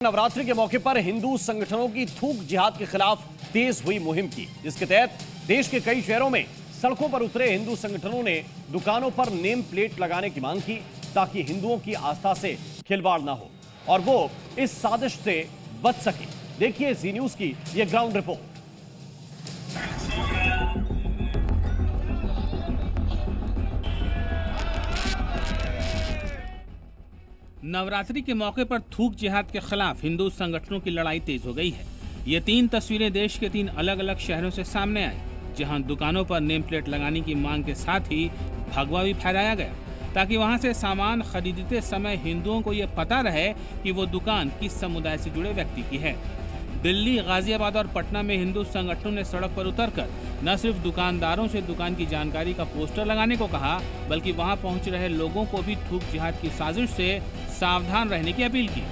नवरात्रि के मौके पर हिंदू संगठनों की थूक जिहाद के खिलाफ तेज हुई मुहिम की, जिसके तहत देश के कई शहरों में सड़कों पर उतरे हिंदू संगठनों ने दुकानों पर नेम प्लेट लगाने की मांग की ताकि हिंदुओं की आस्था से खिलवाड़ ना हो और वो इस साजिश से बच सके। देखिए जी न्यूज की यह ग्राउंड रिपोर्ट। नवरात्रि के मौके पर थूक जिहाद के खिलाफ हिंदू संगठनों की लड़ाई तेज हो गई है। ये 3 तस्वीरें देश के 3 अलग अलग शहरों से सामने आई, जहां दुकानों पर नेम प्लेट लगाने की मांग के साथ ही भगवा भी फहराया गया ताकि वहां से सामान खरीदते समय हिंदुओं को ये पता रहे कि वो दुकान किस समुदाय से जुड़े व्यक्ति की है। दिल्ली, गाजियाबाद और पटना में हिंदू संगठनों ने सड़क पर उतरकर न सिर्फ दुकानदारों से दुकान की जानकारी का पोस्टर लगाने को कहा, बल्कि वहां पहुंच रहे लोगों को भी थूक जिहाद की साजिश से सावधान रहने की अपील की।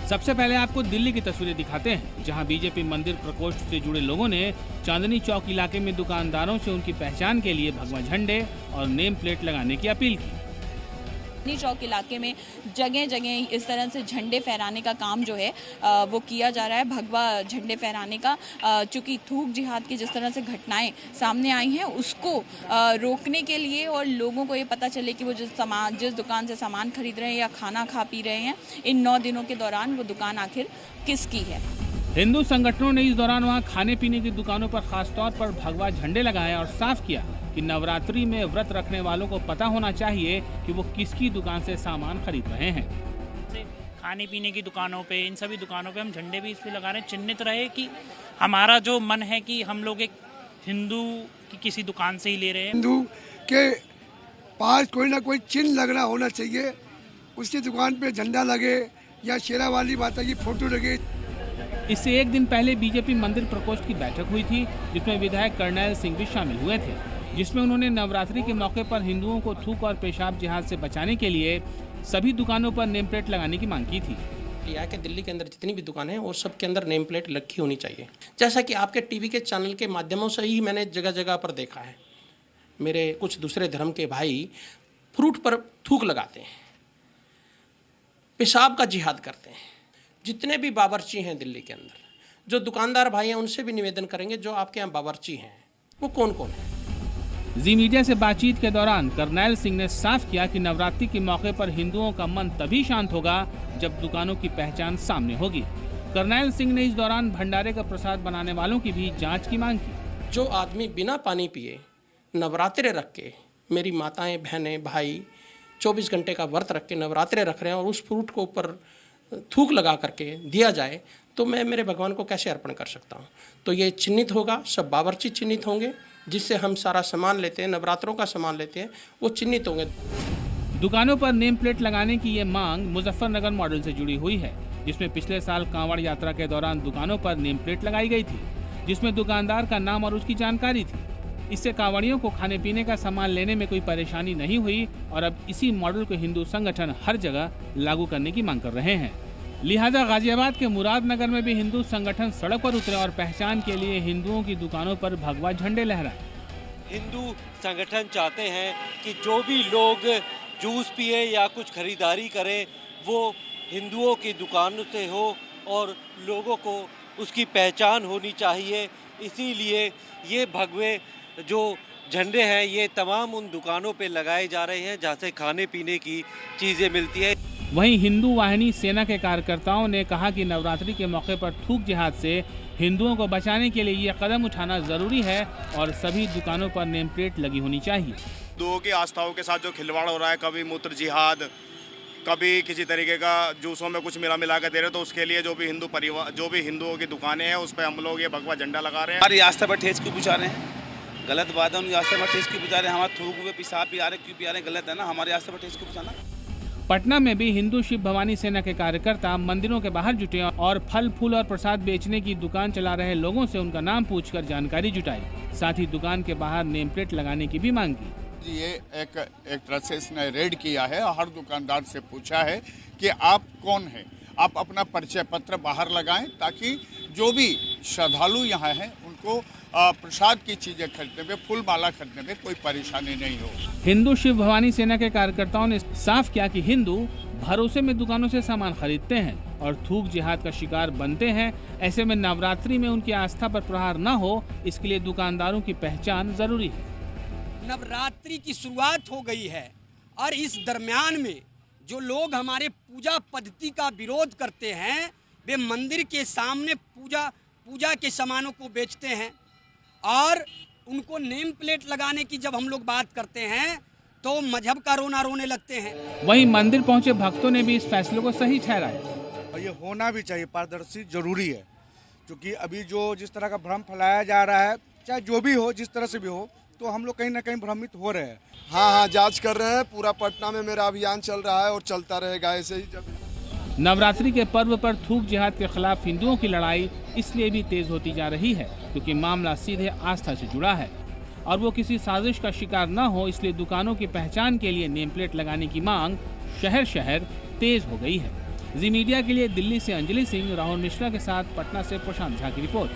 सबसे पहले आपको दिल्ली की तस्वीरें दिखाते हैं, जहां बीजेपी मंदिर प्रकोष्ठ से जुड़े लोगों ने चांदनी चौक इलाके में दुकानदारों से उनकी पहचान के लिए भगवा झंडे और नेम प्लेट लगाने की अपील की। चांदनी चौक इलाके में जगह जगह इस तरह से झंडे फहराने का काम जो है वो किया जा रहा है, भगवा झंडे फहराने का। चूँकि थूक जिहाद की जिस तरह से घटनाएं सामने आई हैं उसको रोकने के लिए और लोगों को ये पता चले कि वो जिस दुकान से सामान खरीद रहे हैं या खाना खा पी रहे हैं, इन 9 दिनों के दौरान वो दुकान आखिर किसकी है। हिंदू संगठनों ने इस दौरान वहां खाने पीने की दुकानों पर खासतौर पर भगवा झंडे लगाए और साफ किया कि नवरात्रि में व्रत रखने वालों को पता होना चाहिए कि वो किसकी दुकान से सामान खरीद रहे हैं। खाने पीने की दुकानों पे, इन सभी दुकानों पे हम झंडे भी इसलिए लगा रहे हैं, चिन्हित रहे कि हमारा जो मन है कि हम लोग एक हिंदू की किसी दुकान से ही ले रहे हैं। हिंदू के पास कोई ना कोई चिन्ह लगना होना चाहिए, उसकी दुकान पे झंडा लगे या शेरा वाली माता की फोटो लगे। इससे एक दिन पहले बीजेपी मंदिर प्रकोष्ठ की बैठक हुई थी, जिसमें विधायक कर्नैल सिंह भी शामिल हुए थे, जिसमें उन्होंने नवरात्रि के मौके पर हिंदुओं को थूक और पेशाब जिहाद से बचाने के लिए सभी दुकानों पर नेम प्लेट लगाने की मांग की थी। यह कि दिल्ली के अंदर जितनी भी दुकानें हैं वो सब के अंदर नेम प्लेट रखी होनी चाहिए। जैसा कि आपके टीवी के चैनल के माध्यमों से ही मैंने जगह जगह पर देखा है, मेरे कुछ दूसरे धर्म के भाई फ्रूट पर थूक लगाते हैं, पेशाब का जिहाद करते हैं। जितने भी बावर्ची हैं दिल्ली के अंदर, जो दुकानदार भाई हैं, उनसे भी निवेदन करेंगे जो आपके यहाँ बावर्ची हैं वो कौन कौन है। जी मीडिया से बातचीत के दौरान कर्नैल सिंह ने साफ किया कि नवरात्रि के मौके पर हिंदुओं का मन तभी शांत होगा जब दुकानों की पहचान सामने होगी। कर्नैल सिंह ने इस दौरान भंडारे का प्रसाद बनाने वालों की भी जांच की मांग की। जो आदमी बिना पानी पिए नवरात्रे रख के, मेरी माताएं, बहनें, भाई 24 घंटे का व्रत रख के नवरात्रे रख रहे हैं और उस फ्रूट को ऊपर थूक लगा करके दिया जाए तो मैं मेरे भगवान को कैसे अर्पण कर सकता हूँ। तो ये चिन्हित होगा, सब बावर्ची चिन्हित होंगे, जिससे हम सारा सामान लेते हैं, नवरात्रों का सामान लेते हैं, वो चिन्हित होंगे। दुकानों पर नेम प्लेट लगाने की ये मांग मुजफ्फरनगर मॉडल से जुड़ी हुई है, जिसमें पिछले साल कांवड़ यात्रा के दौरान दुकानों पर नेम प्लेट लगाई गई थी, जिसमें दुकानदार का नाम और उसकी जानकारी थी। इससे कांवड़ियों को खाने पीने का सामान लेने में कोई परेशानी नहीं हुई और अब इसी मॉडल को हिंदू संगठन हर जगह लागू करने की मांग कर रहे हैं। लिहाजा गाजियाबाद के मुरादनगर में भी हिंदू संगठन सड़क पर उतरे और पहचान के लिए हिंदुओं की दुकानों पर भगवा झंडे लहराए। हिंदू संगठन चाहते हैं कि जो भी लोग जूस पिए या कुछ खरीदारी करें वो हिंदुओं की दुकानों से हो और लोगों को उसकी पहचान होनी चाहिए। इसीलिए ये भगवे जो झंडे हैं ये तमाम उन दुकानों पे लगाए जा रहे हैं जहाँ से खाने पीने की चीज़ें मिलती है। वहीं हिंदू वाहिनी सेना के कार्यकर्ताओं ने कहा कि नवरात्रि के मौके पर थूक जिहाद से हिंदुओं को बचाने के लिए ये कदम उठाना जरूरी है और सभी दुकानों पर नेम प्लेट लगी होनी चाहिए। हिंदुओं की आस्थाओं के साथ जो खिलवाड़ हो रहा है, कभी मूत्र जिहाद, कभी किसी तरीके का जूसों में कुछ मिला कर दे रहे, तो उसके लिए जो भी हिंदू परिवार, जो भी हिंदुओं की दुकानें हैं उस पर हम लोग ये भगवा झंडा लगा रहे हैं। हमारी आस्था पर ठेस क्यों पहुँचा रहे हैं? गलत बात है, उनकी आस्था पर ठेस क्यों पहुँचा रहे हैं? हमारे थूक हुए पेशाब पिला रहे, क्यों पिला रहे? गलत है ना, हमारी आस्था पर ठेस क्यों पहुँचाना। पटना में भी हिंदू शिव भवानी सेना के कार्यकर्ता मंदिरों के बाहर जुटे और फल फूल और प्रसाद बेचने की दुकान चला रहे लोगों से उनका नाम पूछकर जानकारी जुटाई, साथ ही दुकान के बाहर नेम प्लेट लगाने की भी मांग की। ये एक तरह से इसने रेड किया है, हर दुकानदार से पूछा है कि आप कौन हैं, आप अपना परिचय पत्र बाहर लगाएं ताकि जो भी श्रद्धालु यहाँ हैं उनको प्रसाद की चीजें खरीदने में, फूल माला खरीदने में कोई परेशानी नहीं हो। हिंदू शिव भवानी सेना के कार्यकर्ताओं ने साफ किया कि हिंदू भरोसे में दुकानों से सामान खरीदते हैं और थूक जिहाद का शिकार बनते हैं। ऐसे में नवरात्रि में उनकी आस्था पर प्रहार न हो, इसके लिए दुकानदारों की पहचान जरूरी है। नवरात्रि की शुरुआत हो गई है और इस दरमियान में जो लोग हमारे पूजा पद्धति का विरोध करते हैं वे मंदिर के सामने पूजा के सामानों को बेचते हैं और उनको नेम प्लेट लगाने की जब हम लोग बात करते हैं तो मजहब का रोना रोने लगते हैं। वहीं मंदिर पहुंचे भक्तों ने भी इस फैसले को सही ठहराया। और ये होना भी चाहिए, पारदर्शी जरूरी है, क्योंकि अभी जो जिस तरह का भ्रम फैलाया जा रहा है, चाहे जो भी हो, जिस तरह से भी हो, तो हम लोग कहीं ना कहीं भ्रमित हो रहे हैं। हाँ, जांच कर रहे हैं। पूरा पटना में मेरा अभियान चल रहा है और चलता रहेगा ऐसे ही। जब नवरात्रि के पर्व पर थूक जिहाद के खिलाफ हिंदुओं की लड़ाई इसलिए भी तेज होती जा रही है क्योंकि मामला सीधे आस्था से जुड़ा है और वो किसी साजिश का शिकार न हो, इसलिए दुकानों की पहचान के लिए नेम प्लेट लगाने की मांग शहर शहर तेज हो गई है। जी मीडिया के लिए दिल्ली से अंजलि सिंह, राहुल मिश्रा के साथ पटना से प्रशांत झा की रिपोर्ट।